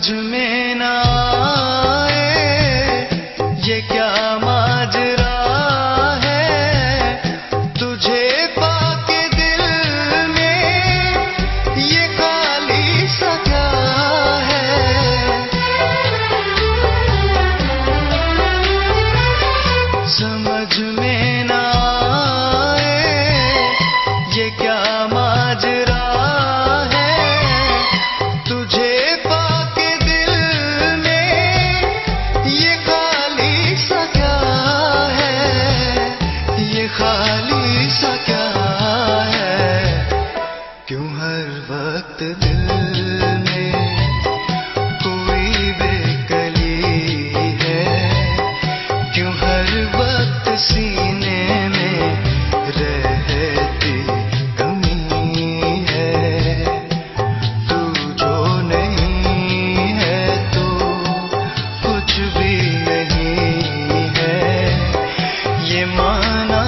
समझ में ना आए ये क्या माजरा है, तुझे पाके दिल में ये खाली सा क्या है। समझ में ना आए ये क्या माजरा खाली सा क्या है। क्यों हर वक्त दिल में कोई बेकली है, क्यों हर वक्त सीने में रहती कमी है। तू जो नहीं है तो कुछ भी नहीं है, ये माना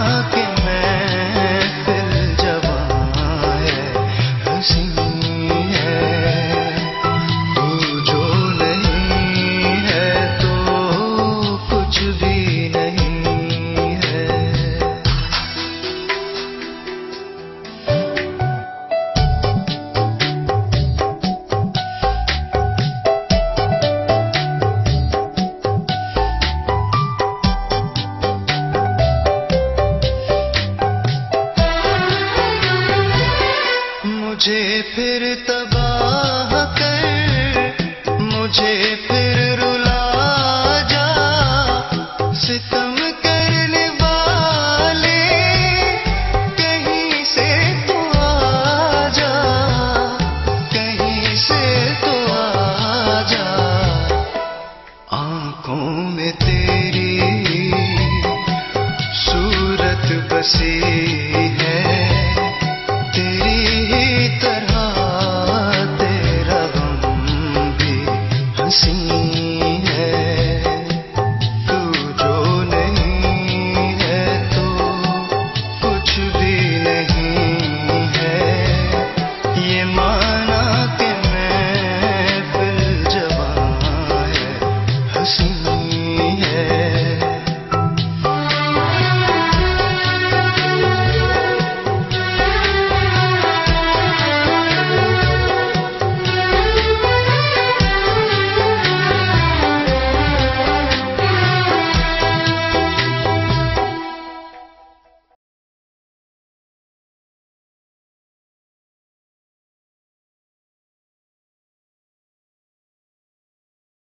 मुझे फिर तबाह कर, मुझे